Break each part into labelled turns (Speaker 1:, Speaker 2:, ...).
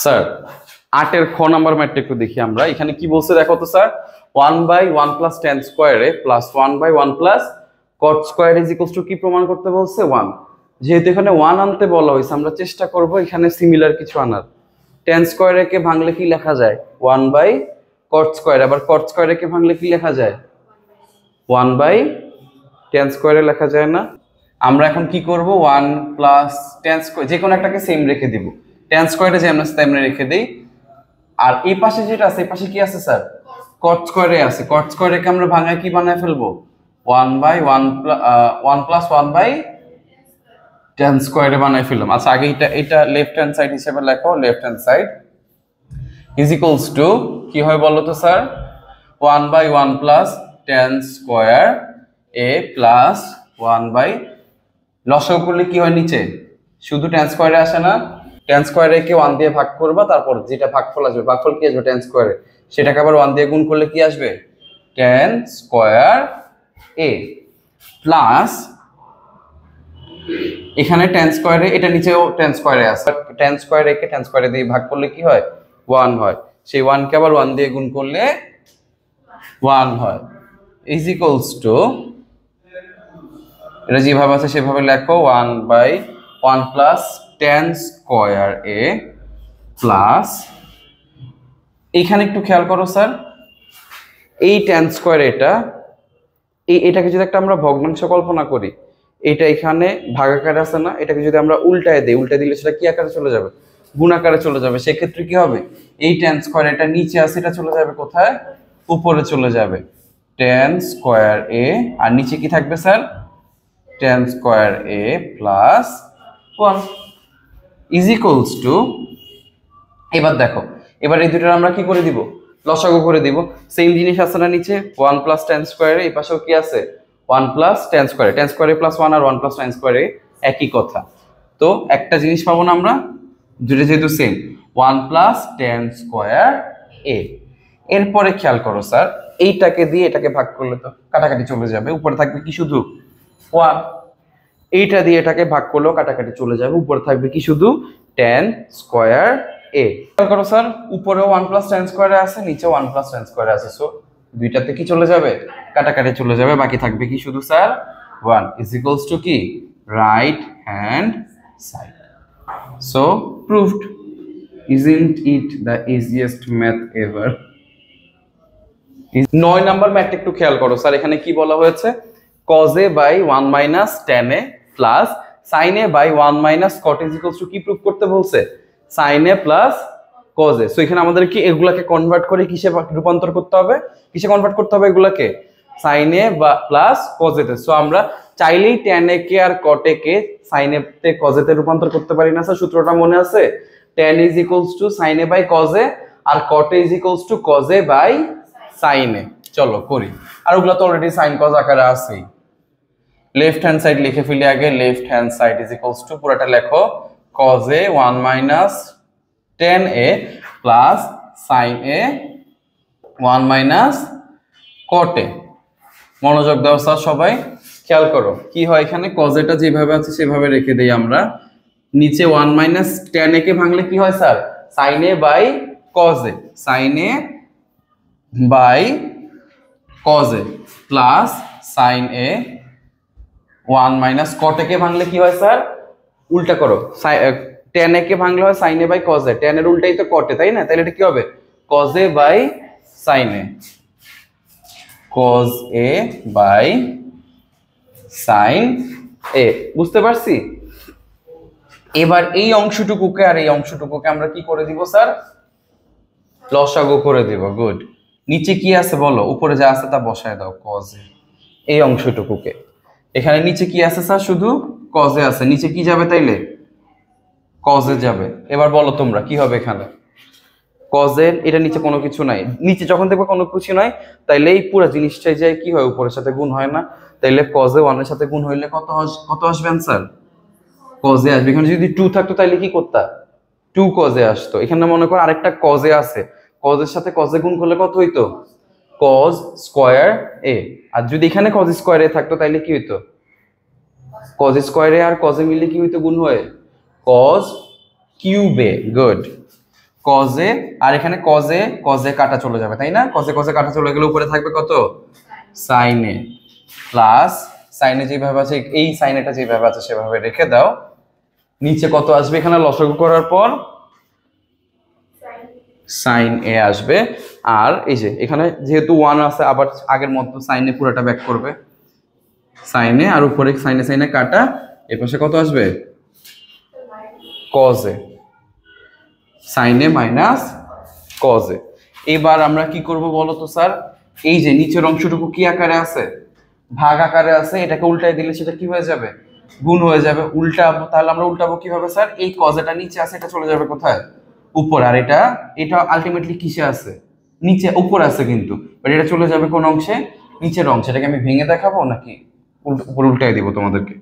Speaker 1: Sir 8 এর খ number ম্যাথটা একটু দেখি আমরা। এখানে কি বলছে দেখো তো স্যার, 1/1 + tan স্কয়ারে plus 1/1 + cot square is equals to কি প্রমাণ করতে বলছে 1। যেহেতু এখানে 1 আনতে বলা হয়েছে, আমরা চেষ্টা করব এখানে সিমিলার কিছু আনার। tan স্কয়ারে কে ভাঙলে কি লেখা যায় 1/cot স্কয়ার, আবার cot স্কয়ারে কে ভাঙলে কি লেখা যায় 1/tan স্কয়ারে লেখা যায় না। আমরা এখন কি করব 1 + tan স্কয়ার যে কোনো একটাকে সেম রেখে দিব, tan স্কয়ারে যে আমরা তেমনি রেখে দেই। আর এই পাশে যেটা আছে এই পাশে কি আছে স্যার cot স্কয়ারে আছে, cot স্কয়ারে কে আমরা ভাঙায় কি বানায় ফেলবো 1/1 + 1/tan স্কয়ারে বানায় ফেললাম। আচ্ছা আগে এটা লেফট হ্যান্ড সাইড হিসেবে লেখো, left hand side is equals to কি হয় বলো তো sir 1/1 + tan square a plus 1/, লসাগু করলে কি হয় নিচে শুধু tan স্কয়ারে আসে না, tan স্কয়ারে কে 1 দিয়ে ভাগ করবা, তারপর যেটা ভাগফল আসবে, ভাগফল কি আসবে tan স্কয়ারে, সেটাকে আবার 1 দিয়ে গুণ করলে কি আসবে tan স্কয়ার a প্লাস এখানে tan স্কয়ারে এটা নিচেও tan স্কয়ারে আছে, tan স্কয়ারে কে tan স্কয়ারে দিয়ে ভাগ করলে কি হয় 1 হয়, সেই 1 কে আবার 1 দিয়ে গুণ করলে 1 হয় ইজ ইকুয়ালস টু, এটা যেভাবে আছে সেভাবে লেখো 1/1 + tan স্কয়ার a প্লাস, এইখানে একটু খেয়াল করো স্যার, এই tan স্কয়ার এটাকে যদি একটা আমরা ভগ্নাংশ কল্পনা করি, এটা এখানে ভাগাকারে আছে না, এটাকে যদি আমরা উল্টায় দেই, উল্টা দিলে সেটা কি আকারে চলে যাবে গুণ আকারে চলে যাবে। সেক্ষেত্রে কি হবে এই tan স্কয়ার এটা নিচে আছে, এটা চলে যাবে কোথায় উপরে চলে যাবে tan স্কয়ার a, আর নিচে কি থাকবে sir tan square a plus 1 is equals two, এবার দেখো এবার এই দুটোর আমরা কি করে দিব লসাগু করে দিব। সেম জিনিস আছে না নিচে 1 + tan স্কয়ারে, এই পাশেও কি আছে 1 + tan স্কয়ারে, tan স্কয়ারে প্লাস 1 আর 1 + tan স্কয়ারে একই কথা। তো একটা জিনিস পাবো না আমরা, দুটো যেহেতু সেম 1 + tan স্কয়ার a। এরপরে খেয়াল করো স্যার, এইটাকে দিয়ে এটাকে ভাগ করলে তো কাটাকাটি চলে যাবে, উপরে থাকবে কি শুধু 1, এইটা দিয়ে এটাকে ভাগ করলেও কাটাকাটি চলে যাবে, উপরে থাকবে কি শুধু tan স্কয়ার a। খেয়াল করো স্যার উপরেও 1 + tan স্কয়ারে আছে, নিচেও 1 + tan স্কয়ারে আছে, সো দুইটাতে কি চলে যাবে কাটাকাটি চলে যাবে, বাকি থাকবে কি শুধু স্যার 1 ইজ ইকুয়ালস টু কি right hand side. So proved, isn't it the easiest math ever? 9 number math একটু খেয়াল করো স্যার, এখানে কি বলা হয়েছে cos a/1 - tan a plus sin a/1 - cot কি প্রুভ করতে বলছে sin a plus cos a। So এখানে আমাদের কি এগুলাকে কনভার্ট করে কিসে রূপান্তর করতে হবে, কিসে কনভার্ট করতে হবে এগুলাকে sin a plus cos a তে। সো আমরা চাইলেই tan a K R cot a K sin a তে cos a তে রূপান্তর করতে পারি না স্যার, সূত্রটা মনে আছে tan = sin a/cos a R cot a = cos a/sin a। চলো করি, আর ওগুলা তো অলরেডি sin cos আকারে আছেই। লেফট হ্যান্ড সাইড লিখে ফেলি আগে, লেফট হ্যান্ড সাইড = পুরোটা লেখো cos a 1 - tan a plus sin a 1 - cot a। মনোযোগ দাও স্যার সবাই, খেয়াল করো কি হয় এখানে cos a টা যেভাবে আছে সেভাবে রেখে দেই আমরা, নিচে 1 - tan a কে ভাঙলে কি হয় sir sin a/cos a, sin a/cos a plus sin a 1 - cot a কে ভাঙলে কি হয় স্যার উল্টা করো, tan a কে ভাঙলে হয় sin a/cos a, tan এর উল্টাই তো cot a তাই না, তাহলে এটা কি হবে cos a/sin a, cos a/sin a। বুঝতে পারছি? এবার এই অংশটুকুকে আর এই অংশটুকুকে আমরা কি করে দিব স্যার লসাগু করে দিব। গুড, নিচে কি আছে বলো, উপরে যা আছে তা বসায় দাও cos a, এই অংশটুকুকে। এখানে নিচে কি আছে স্যার শুধু cos a আছে, নিচে কি যাবে তাইলে cos a যাবে। এবার বলো তোমরা কি হবে এখানে cos a, এটা নিচে কোনো কিছু নাই, নিচে যখন দেখবে কোনো কিছু নাই তাইলে এই পুরো জিনিসটাই যায় কি হয় উপরের সাথে গুণ হয় না, তাইলে cos a 1 এর সাথে গুণ হইলে কত আসবে आंसर cos a আসবে। এখানে যদি 2 থাকতো তাইলে কি করতা 2 cos a আসতো। এখানে মনে করো আরেকটা cos a আছে, cos এর সাথে cos a গুণ করলে কত হইতো cos স্কয়ার a, আর যদি এখানে cos স্কয়ার a থাকতো তাইলে কি হইতো cos স্কয়ার a আর cos a মিলে কি হইতো গুণ হয়ে cos কিউব a। গুড, কজে, আর এখানে কজে কজে কাটা চলে যাবে, তাই না? কজে কজে কাটা চলে গেলে উপরে থাকবে কত? সাইনে, প্লাস সাইনে যেভাবে আছে, এই সাইনেটা যেভাবে আছে সেভাবে রেখে দাও। নিচে কত আসবে এখানে লসাগু করার পর? সাইন এ আসবে। আর এই যে এখানে যেহেতু 1 আছে, আবার আগের মতো সাইনে পুরোটা ব্যাক করবে, সাইনে আর উপরে সাইনে সাইনে কাটা, এর পাশে কত আসবে? কজে, সাইনে মাইনাস কজে। এবার আমরা কি করব বলো তো স্যার? এই যে নিচের অংশটুকু কি আকারে আছে? ভাগ আকারে আছে, এটাকে উল্টাই দিলে সেটা কি হয়ে যাবে? গুণ হয়ে যাবে। উল্টাবো, তাহলে আমরা উল্টাবো কিভাবে স্যার? এই কজেটা নিচে আছে, এটা চলে যাবে কোথায়? উপর। আর এটা এটা আলটিমেটলি কিসে আছে? নিচে, উপর আছে কিন্তু, বাট এটা চলে যাবে কোন অংশে? নিচের অংশে। এটাকে আমি ভেঙে দেখাবো নাকি উপর উল্টাই দিব তোমাদেরকে?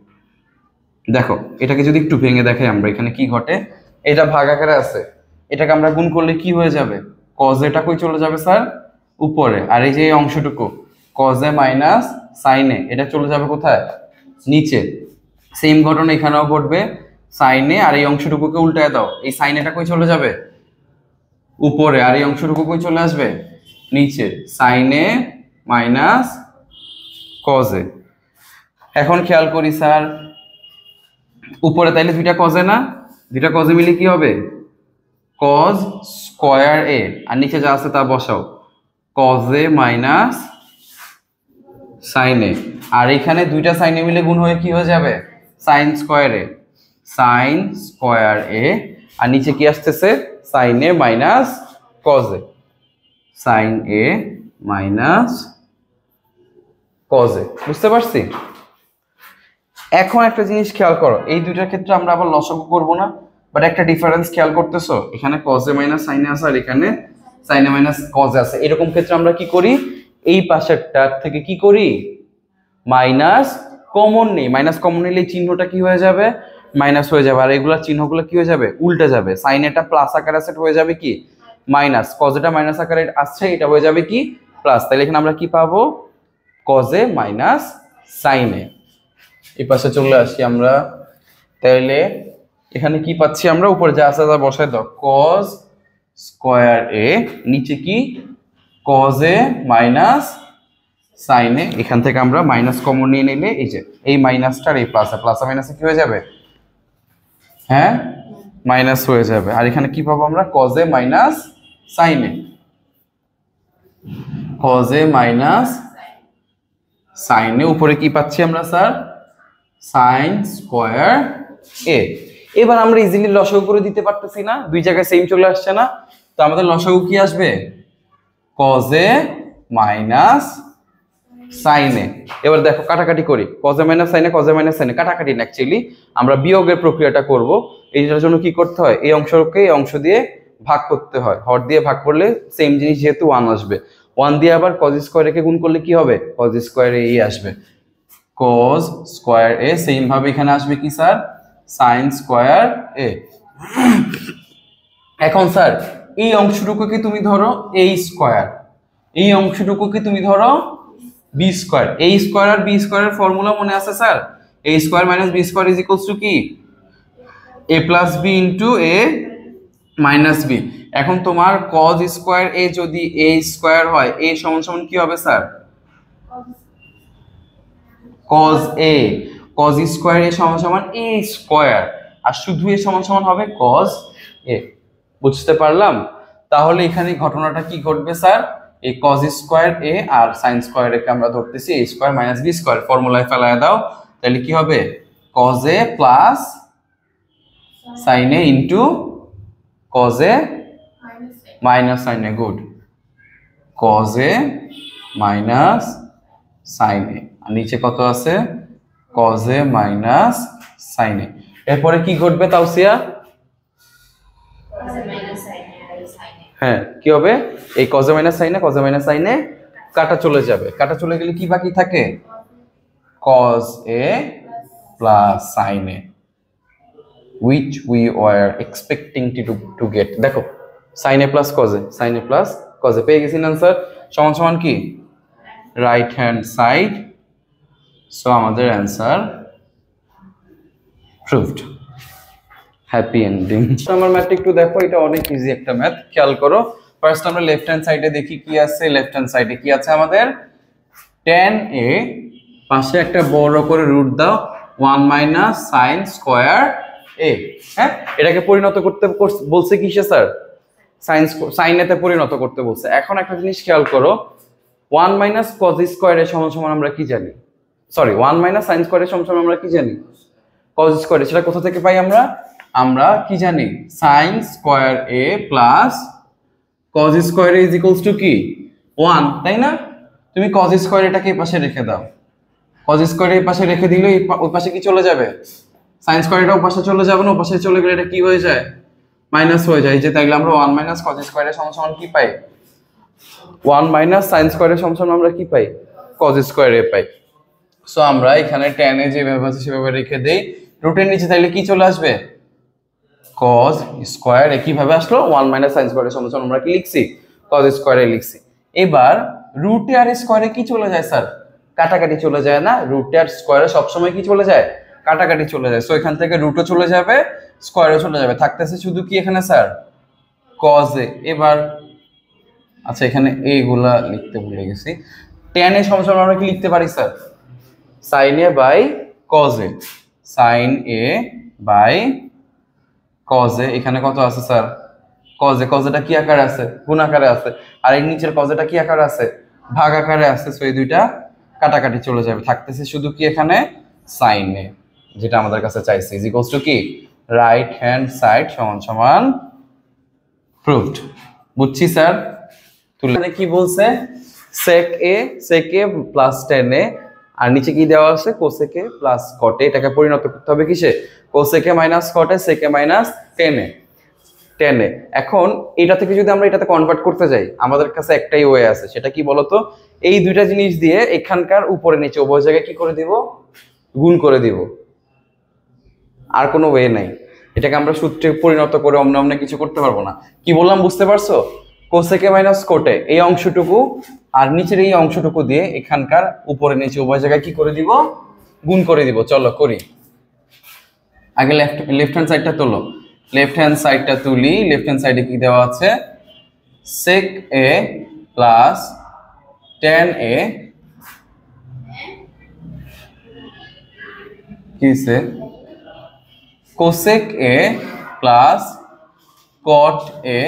Speaker 1: দেখো, এটাকে যদি একটু ভেঙে দেখাই আমরা, এখানে কি ঘটে? এটা ভাগ আকারে আছে, এটাকে আমরা গুণ করলে কি হয়ে যাবে? কজেটা কই চলে যাবে স্যার? উপরে। আর এই যে এই অংশটুকু কজে মাইনাস সাইনে, এটা চলে যাবে কোথায়? নিচে। সেম ঘটনা এখানেও ঘটবে, সাইনে আর এই অংশটুকুকে উল্টায় দাও, এই সাইনেটা কই চলে যাবে? উপরে। আর এই অংশটুকু কই চলে আসবে? নিচে। সাইনে মাইনাস কজে। এখন খেয়াল করি স্যার, উপরে তাইলে দুইটা কজে না, দুইটা কজে মিলে কি হবে? Cause square A. আর নিচে যা আছে তা বসাও, কজে মাইনাস সাইনে। আর এখানে দুইটা সাইনে মিলে গুণ হয়ে কি হয়ে যাবে? Sign square A, sign square A. আর নিচে কি আসতেছে? সাইনে মাইনাস কজে, সাইন এ মাইনাস কজে। বুঝতে পারছি? এখন একটা জিনিস খেয়াল করো, এই দুইটার ক্ষেত্রে আমরা আবার লসাগু করব না, বাট একটা ডিফারেন্স খেয়াল করতেছো, এখানে কজে মাইনাস সাইনে আছে আর এখানে সাইনে মাইনাস কজে আছে। এরকম ক্ষেত্রে আমরা কি করি? এই পাশেরটার থেকে কি করি? মাইনাস কমন নেই। মাইনাস কমন নিলে চিহ্নটা কি হয়ে যাবে? মাইনাস হয়ে যাবে। আর এগুলা চিহ্নগুলো কি হয়ে যাবে? উল্টে যাবে। সাইনেটা প্লাস আকারে আছে, হয়ে যাবে কি? মাইনাস। কজেটা মাইনাস আকারে আসছে, এটা হয়ে যাবে কি? প্লাস। তাহলে এখানে আমরা কি পাবো? কজে মাইনাস সাইনে। এই পাশে চলে আসি আমরা, তাহলে এখানে কি পাচ্ছি আমরা? উপরে যা আছে তা বসাই দাও, কজ স্কয়ার এ, নিচে কি? কজে মাইনাস সাইনে। এখান থেকে আমরা মাইনাস কমন নিয়ে নিলে এই যে এই মাইনাসটার এই প্লাস, প্লাস মাইনাসে কি হয়ে যাবে? হ্যাঁ, মাইনাস হয়ে যাবে। আর এখানে কি পাবো আমরা? কজে মাইনাস সাইনে, কজে মাইনাস সাইনে। উপরে কি পাচ্ছি আমরা স্যার? সাইন স্কয়ার এ। এবার আমরা ইজিলি লসাগু করে দিতে পারতেছি না? দুই জায়গায় সেম চলে আসছে না? তো আমাদের লসাগু কি আসবে? কজে মাইনাস সাইনে। এবার দেখো কাটাকাটি করি, কজে মাইনাস সাইনে, কজে মাইনাস সাইনে কাটাকাটি না, অ্যাকচুয়ালি আমরা বিয়োগের প্রক্রিয়াটা করব। এইটার জন্য কি করতে হয়? এই অংশকে এই অংশ দিয়ে ভাগ করতে হয়, হর দিয়ে ভাগ করলে সেম জিনিস যেহেতু 1 আসবে, 1 দিয়ে আবার কজ স্কয়ার একে গুণ করলে কি হবে? কজ স্কয়ার এ আসবে, কজ স্কয়ার এ। সেম ভাবে এখানে আসবে কি স্যার? সাইন স্কয়ার এ। এখন স্যার এই অংশটুকুকে তুমি ধরো এই স্কয়ার, এই অংশটুকুকে তুমি ধরো বি স্কয়ার। এই স্কয়ার আর বি স্কয়ারের ফর্মুলা মনে আছে sir? A square minus B square is equals to কি? A plus B into A minus B. এখন তোমার কজ স্কয়ার এ যদি এ স্কয়ার হয়, এ সমান সমান কি হবে sir? Cos A. Cos square A সমান সমান এ স্কয়ার, আর শুধু এ সমান সমান হবে কজ এ। বুঝতে পারলাম? তাহলে এখানে ঘটনাটা কি ঘটবে স্যার? এই কজ স্কয়ার এ আর সাইন স্কয়ার এ কে আমরা ধরতেছি A square minus B square, ফর্মুলায় ফেলায় দাও, তাহলে কি হবে? Cos A plus sine A into cos A minus sine A. Good, cos A minus sine A. আর নিচে কত আছে? Cos A minus sine A. এরপরে কি ঘটবে তাওসিয়া? হ্যাঁ, কি হবে? এই cos A minus sine A, cos A minus sine A কাটা চলে যাবে। কাটা চলে গেলে কি বাকি থাকে? Cos A plus sine A, which we were expecting to get. দেখো sine A plus cos A, sine A plus cos A পেয়ে গেছি না আনসার? সমান সমান কি? Right hand side. সো আমাদের অ্যান্সার প্রুভড। Happy ending. আমার ম্যাথটা একটু দেখো, এটা অনেক ইজি একটা ম্যাথ, খেয়াল করো। ফার্স্ট আমরা লেফট হ্যান্ড সাইডে দেখি কি আছে। লেফট হ্যান্ড সাইডে কি আছে আমাদের, tan a পাশে একটা বড় করে রুট দাও 1 মাইনাস সাইন স্কয়ার a। হ্যাঁ, এটাকে পরিণত করতে বলছে কিসে স্যার, সাইনেতে পরিণত করতে বলছে। এখন একটা জিনিস খেয়াল করো, 1 মাইনাস কজ স্কয়ার এর সমান আমরা কি জানি, সরি 1 মাইনাস সাইন স্কয়ার এর সমান আমরা কি জানি, কজ স্কয়ার। সেটা কোথা থেকে পাই আমরা কি জানি, sine square a plus cos square is equals to কি 1, তাই না? তুমি কজ স্কয়ার এটাকে এই পাশে রেখে দাও, কজ স্কয়ার এই পাশে রেখে দিলে ওই পাশে কি চলে যাবে, সাইন স্কয়ার এটা ওই পাশে চলে যাবে না, ওই পাশে চলে গেলে এটা কি হয়ে যায়, মাইনাস হয়ে যায়। যে তাইলে আমরা 1 মাইনাস কজ স্কয়ার এর সমান কি পাই, 1 মাইনাস সাইন স্কয়ার এর সমান আমরা কি পাই, কজ স্কয়ার এ পাই। সো আমরা এখানে tan এ যেভাবে আছে সেভাবে রেখে দেই, রুটের নিচে তাইলে কি চলে আসবে, cos স্কয়ার এ। কিভাবে আসলো, 1 মাইনাস সাইন স্কয়ার এর সমান আমরা কি লিখছি, cos স্কয়ার এ লিখছি। এবার রুট আর স্কয়ারে কি চলে যায় স্যার, কাটাকাটি চলে যায় না, রুট আর স্কয়ারে সব সময় কি চলে যায়, কাটাকাটি চলে যায়। সো এখান থেকে রুটও চলে যাবে, স্কয়ারও চলে যাবে, থাকতেছে শুধু কি এখানে স্যার, cos এ। এবার আচ্ছা এখানে এইগুলা লিখতে ভুলে গেছি, tan এর সমান আমরা কি লিখতে পারি sir, sin a by cos a, sin a by cos a। এখানে কত আছে স্যার, cos a, cos এটা কি আকারে আছে, গুণ আকারে আছে, আর এর নিচের cos এটা কি আকারে আছে, ভাগ আকারে আছে। সো এই দুইটা কাটাকাটি চলে যাবে, থাকতেছে শুধু কি এখানে sin a, যেটা আমাদের কাছে চাইছে, ইজ ইকুয়ালস টু কি রাইট হ্যান্ড সাইড সমান প্রুভড। বুঝছি স্যার? তুলে কি বলছে, sec a plus tan a, আর নিচে কি দেওয়া আছে, cosec a plus cot a। এটাকে পরিণত করতে হবে কিসে, cosec a minus cot a, sec a minus tan a। এখন এটা থেকে যদি আমরা এটাতে কনভার্ট করতে যাই, আমাদের কাছে একটাই ওয়ে আছে, সেটা কি বলতো, এই দুইটা জিনিস দিয়ে এখানকার উপরে নিচে উভয় জায়গায় কি করে দিব, গুণ করে দিব, আর কোনো ওয়ে নাই। এটাকে আমরা সূত্রে পরিণত করে অমনে কিছু করতে পারবো না। কি বললাম বুঝতে পারছো, cosec a minus cot a এই অংশটুকু আর নিচের এই অংশটুকু দিয়ে এখানকার উপরে নিচে উভয় জায়গায় কি করে দিব, গুণ করে দিব। চলো করি, আগে লেফট হ্যান্ড সাইডটা তোলো, লেফট হ্যান্ড সাইডটা তুলি। লেফট হ্যান্ড সাইডে কি দেওয়া আছে, sec a plus tan a কিসে, cosec a plus cot a।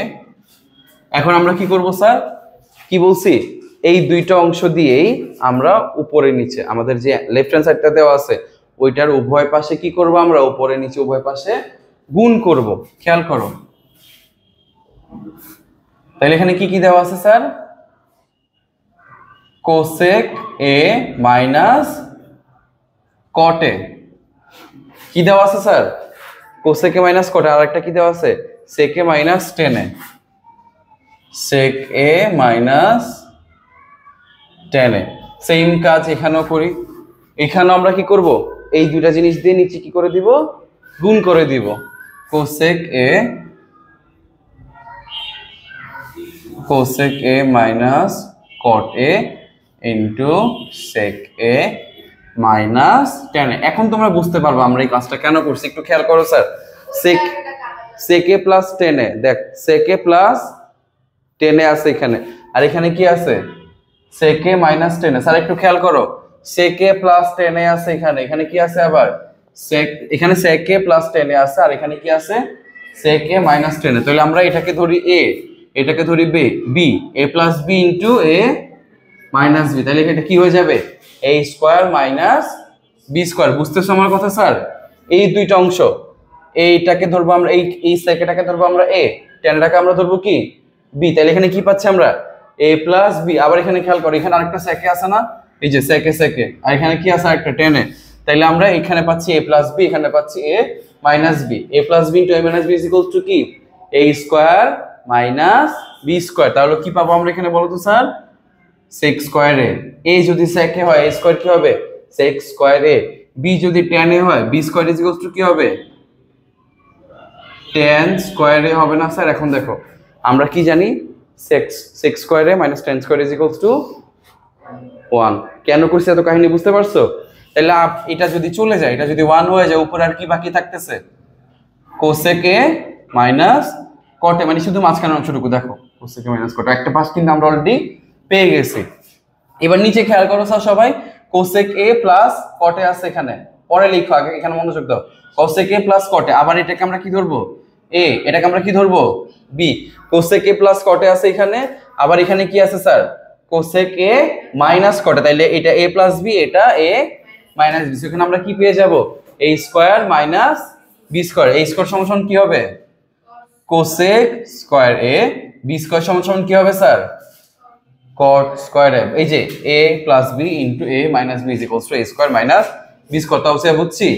Speaker 1: এখন আমরা কি করব স্যার, কি বলছি, এই দুইটা অংশ দিয়েই আমরা উপরে নিচে আমাদের যে লেফট হ্যান্ড সাইডটা দেওয়া আছে ওইটার উভয় পাশে কি করব, আমরা উপরে নিচে উভয় পাশে গুণ করব। খেয়াল করো তাহলে এখানে কি কি দেওয়া আছে sir, cosec a minus cot a কি দেওয়া আছে sir, cosec a minus cot a, আর একটা কি দেওয়া আছে, sec a minus tan a, sec a minus tan a। Same কাজ এখানেও করি, এখানেও আমরা কি করব, এই দুইটা জিনিস দিয়ে নিচে কি করে দিব, গুণ করে দিব, cosec a minus cot a into sec a minus tan a। এখন তোমরা বুঝতে পারবে আমরা এই কাজটা কেন করছি, একটু খেয়াল করো sir, sec a plus tan a, দেখ sec a plus tan a আছে এখানে, আর এখানে কি আছে, sec a minus tan a। Sir একটু খেয়াল করো, sec a plus tan a আছে এখানে, এখানে কি আছে আবার এখানে sec a plus tan a আছে, আর এখানে কি আছে sec a minus tan a। তাহলে আমরা এটাকে ধরি a, এটাকে ধরি b, a plus b into a minus b। তাহলে এটা কি হয়ে যাবে, a square minus b square. বুঝতেছো আমার কথা স্যার? এই দুইটা অংশ, এইটাকে ধরবো আমরা, এই sec এটাকে ধরবো আমরা a, tan এটাকে আমরা ধরবো কি b। তাহলে এখানে কি পাচ্ছি আমরা, a প্লাস b। আবার এখানে খেয়াল করো, এখানে আরেকটা sec a আছে না, এই যে sec a, আর এখানে কি আছে আরেকটা tan a। তাহলে আমরা এখানে পাচ্ছি a প্লাস b, এখানে পাচ্ছি a minus b। a plus b into a minus b is equals to কি, a square minus b square. তাহলে কি পাবো আমরা এখানে বলো তো sir, sec square a। a যদি sec a হয় a স্কয়ার কি হবে, sec স্কয়ার a। b যদি tan a হয় b square is equals to কি হবে, tan স্কয়ার a হবে না স্যার? এখন দেখো আমরা কি জানি, sec square a minus tan square is equals two 1। কেন করছি এত কাহিনী বুঝতে পারছো? তাহলে এটা যদি চলে যায়, এটা যদি 1 হয়ে যায়, উপরে আর কি বাকি থাকতেছে, কোসেক এ মাইনাস কট এ, মানে শুধু মাঝখানের অংশটুকু দেখো কোসেক এ মাইনাস কট, একটা পাশ কিন্তু আমরা অলরেডি পেয়ে গেছি। এবার নিচে খেয়াল করো স্যার সবাই, কোসেক এ প্লাস কটে আছে এখানে, পরে লিখো, আগে এখানে মনোযোগ দাও। কোসেক এ প্লাস কটে, আবার এটাকে আমরা কি ধরবো এ, এটাকে আমরা কি ধরবো বি। কোসেক এ প্লাস কটে আছে এখানে, আবার এখানে কি আছে স্যার কোসেক এ মাইনাস কটে, তাইলে এটা এ প্লাস বি, এটা এ মাইনাস বি, এখানে আমরা কি পেয়ে যাব এ স্কয়ার মাইনাস বি স্কয়ার। এ স্কয়ার সমান কি হবে কোসেক স্কয়ার এ, বি স্কয়ার সমান কি হবে স্যার cot স্কয়ার এ। এই যে a plus b into a minus b is equals two a square minus b square. তাও সে বুঝছি,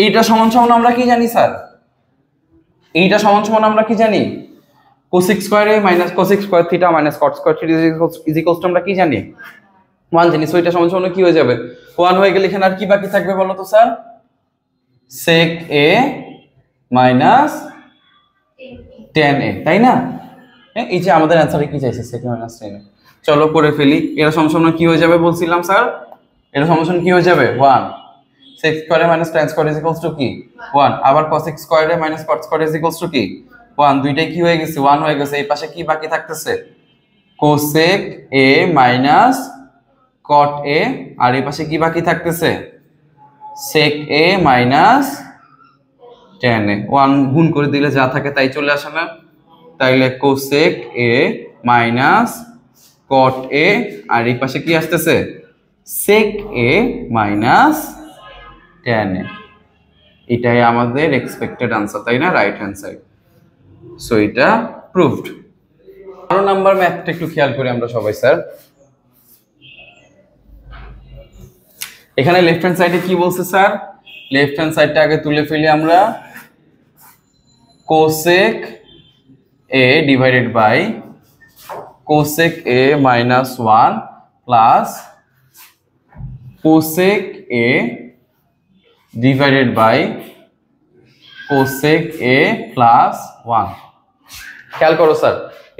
Speaker 1: এইটা সমান সমান আমরা কি জানি স্যার, এইটা সমান সমান আমরা কি জানি cosec square A minus cosec square theta minus cot square theta is equals two আমরা কি জানি 1 জানি। সো এটা সমান সমান কি হয়ে যাবে 1 হয়ে গেলে এখানে আর কি বাকি থাকবে বলো তো sir, sec a minus tan a, তাই না? এই যে আমাদের অ্যানসারে কি চাইছে sec a minus tan a, চলো করে ফেলি। এর সমান সমান কি হয়ে যাবে বলছিলাম স্যার, এর সমান সমান কি হয়ে যাবে 1, sec square a minus tan square is equals to কি 1, আবার cosec square a minus cot square is equals to কি 1, দুইটাই কি হয়ে গেছে 1 হয়ে গেছে। এই পাশে কি বাকি থাকতেছে cosec a minus cot a, আর এই পাশে কি বাকি থাকতেছে sec a minus tan a। 1 গুণ করে দিলে যা থাকে তাই চলে আসে না, তাইলে cosec a minus cot a, আর এই পাশে কি আসতেছে sec a minus tan a। এটাই আমাদের এক্সপেক্টেড আনসার, তাই না, রাইট হ্যান্ড সাইড। সো এটা প্রুভড। 12 নাম্বার ম্যাথটা একটু খেয়াল করি আমরা সবাই স্যার। এখানে লেফট হ্যান্ড সাইডে কি বলছে স্যার, লেফট হ্যান্ড সাইডটা আগে তুলে ফেলি আমরা, cosec a divided by cosec a minus 1 plus cosec a divided by cosec a plus 1। খেয়াল করো স্যার,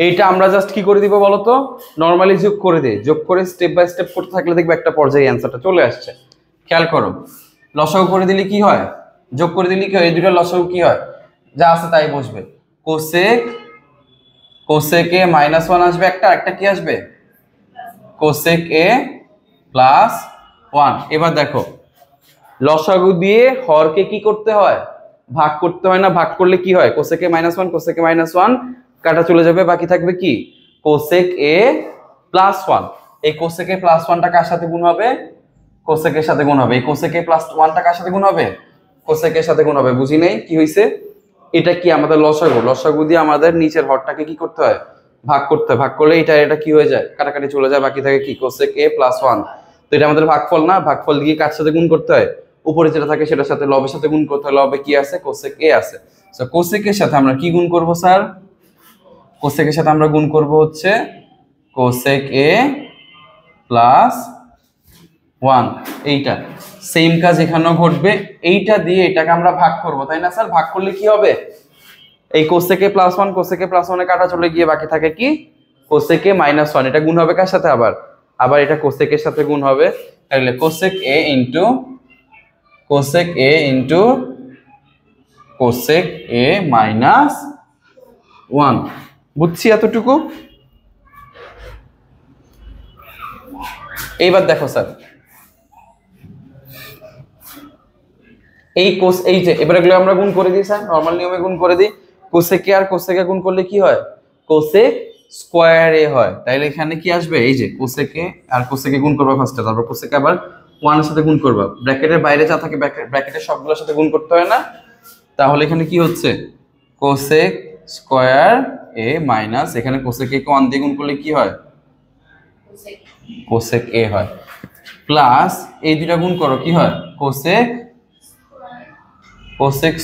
Speaker 1: এইটা আমরা জাস্ট কি করে দিব বলো তো, নরমালি যোগ করে দিই, যোগ করে স্টেপ বাই স্টেপ করতে থাকলে দেখবে একটা পর্যায়ে অ্যানসারটা চলে আসছে। খেয়াল করো, লসাগু করে দিলে কি হয়, যোগ করে দিলে কি হয়, এই দুটো লসাগু কি হয়, যা আছে তাই বসবে। cosec a মাইনাস 1 আসবে একটা, একটা কি আসবে cosec a প্লাস 1। এবার দেখো লসাগু দিয়ে হরকে কি করতে হয়, ভাগ করতে হয় না, ভাগ করলে কি হয় cosec a minus 1, cosec a minus 1 কাটা চলে যাবে, বাকি থাকবে কি cosec a প্লাস 1। এই cosec a প্লাস 1টা কার সাথে গুণ হবে, cosec এর সাথে গুণ হবে। এই cosec a প্লাস 1টা কার সাথে গুণ হবে, cosec এর সাথে গুণ হবে। বুঝি নাই কি হইছে, এটা কি আমাদের লসাগু, লসাগু দিয়ে আমাদের নিচের হরটাকে কি করতে হয় ভাগ করতে হয়, ভাগ করলে এটা কি হয়ে যায় কাটাকাটি চলে যায়, বাকি থাকে কি cosec a প্লাস 1। তো এটা আমাদের ভাগফল না, ভাগফল দিয়ে কার সাথে গুণ করতে হয়, উপরে যেটা থাকে সেটার সাথে লবের সাথে গুণ করতে হয়, লবে কি আছে cosec a আছে। সো cosec এর সাথে আমরা কি গুণ করব স্যার, cosec এর সাথে আমরা গুণ করব হচ্ছে cosec a প্লাস 1। এইটা সেম কাজ এখানেও ঘটবে, এইটা দিয়ে এটাকে আমরা ভাগ করব, তাই না স্যার? ভাগ করলে কি হবে, এই cosec a plus 1 cosec a plus 1 এ কাটা চলে গিয়ে বাকি থাকে কি cosec a মাইনাস 1। এটা গুণ হবে কার সাথে, আবার এটা cosec এর সাথে গুণ হবে, তাহলে cosec a into cosec a minus 1। বুঝছি এতটুকু? এইবার দেখো স্যার, এই যে এবার এগুলো আমরা গুণ করে দিই স্যার, নরমাল নিয়মে গুণ করে দিই। cosec a R cosec a গুণ করলে কি হয় cosec স্কয়ার a হয়, তাইলে এখানে কি আসবে, এই যে cosec a R cosec a গুণ করবা ফার্স্টে, তারপর cosec a আবার 1 এর সাথে গুণ করবা, ব্র্যাকেটের বাইরে যা থাকে ব্র্যাকেটের সবগুলোর সাথে গুণ করতে হয় না, তাহলে এখানে কি হচ্ছে cosec স্কয়ার a মাইনাস, এখানে cosec a কে 1 দিয়ে গুণ করলে কি হয় cosec a হয়, প্লাস এই দুটো গুণ করো কি হয় cosec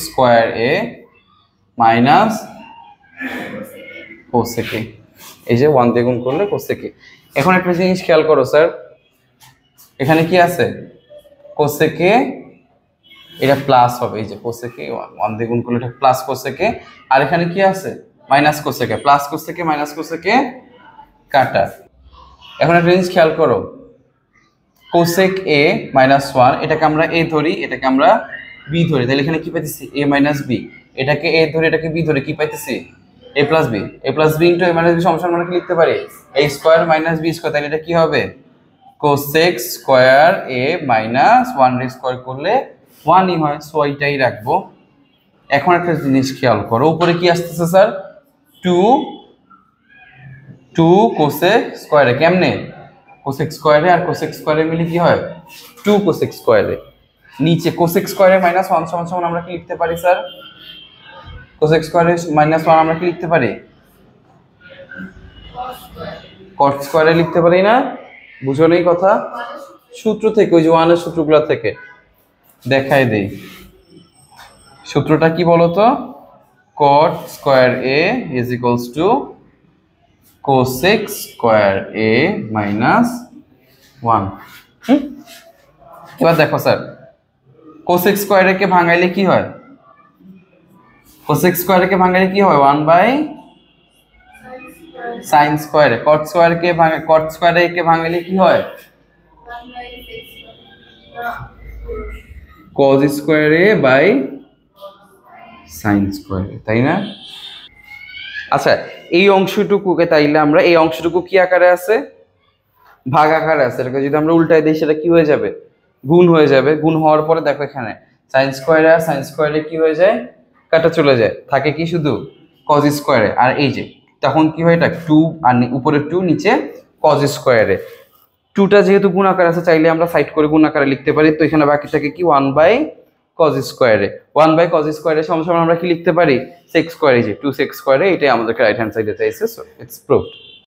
Speaker 1: square a minus cosec a, এই যে 1 দিয়ে গুণ করলে cosec a। এখন একটা জিনিস খেয়াল করো স্যার, এখানে কি আছে cosec a, এটা প্লাস হবে, এই যে cosec a 1 দিয়ে গুণ করলে এটা প্লাস cosec a, আর এখানে কি আছে minus cosec a, plus cosec a minus cosec a কাটা। এখন একটা জিনিস খেয়াল করো, cosec a মাইনাস 1 এটাকে আমরা a ধরি, এটাকে আমরা b বি ধরে, তাহলে এখানে কি পাইতেছি এ মাইনাস বি, এটাকে এ ধরে এটাকে বি ধরে কি পাইতেছি এ plus B, A plus B into A minus B সমান আমরা কি লিখতে পারি এ স্কোয়ার মাইনাস বি স্কোয়ার, তাহলে এটা কি হবে কোসেক স্কোয়ার এ মাইনাস 1 স্কোয়ার করলে 1ই হয়, সো এইটাই রাখবো। এখন একটা জিনিস খেয়াল করো, উপরে কি আসতেছে স্যার 2 কোসেক স্কোয়ারে, কেমনে কোসেক স্কোয়ারে আর কোসেক স্কোয়ারে মিলে কি হয় 2 কোসেক স্কোয়ারে, নিচে কোসেক স্কোয়ারে মাইনাস 1 সমান সমান আমরা কি লিখতে পারি স্যার কোসেক স্কোয়ারে মাইনাস 1 আমরা কি লিখতে পারি কট স্কোয়ারে লিখতে পারি না, বুঝো নেই কথা, সূত্র থেকে ওই যে 1 এর সূত্রগুলো থেকে দেখাই দেই। সূত্রটা কি বলতো cot square a is equals to cosec square a minus 1। এবার দেখো স্যার cosec স্কয়ার a কে ভাঙাইলে কি হয়, cosec স্কয়ার a কে ভাঙাইলে কি হয় 1 by sin square a, cot square a কে ভাঙাইলে কি হয় cos square a by sin square a, তাই না? আচ্ছা এই অংশটুকুকে তাইলে আমরা এই অংশটুকু কি আকারে আছে ভাগ আকারে আছে, এটাকে যদি আমরা উল্টাই দিই সেটা কি হয়ে যাবে গুণ হয়ে যাবে, গুণ হওয়ার পরে দেখো এখানে sin স্কয়ার আর sin স্কয়ার কি হয়ে যায় কাটা চলে যায়, থাকে কি শুধু cos স্কয়ার আর এই যে তখন কি হয় এটা 2 আর উপরে 2 নিচে cos স্কয়ার, 2টা যেহেতু গুণ আকারে আছে চাইলে আমরা সাইড করে গুণ আকারে লিখতে পারি, তো এখানে বাকি থাকে কি 1 বাই cos স্কয়ারে, 1 বাই cos স্কয়ারে সমান আমরা কি লিখতে পারি sec স্কয়ার, এই যে 2 sec স্কয়ারে, এটাই আমাদেরকে রাইট হ্যান্ড সাইডে চাইছে, সো ইটস প্রুভড।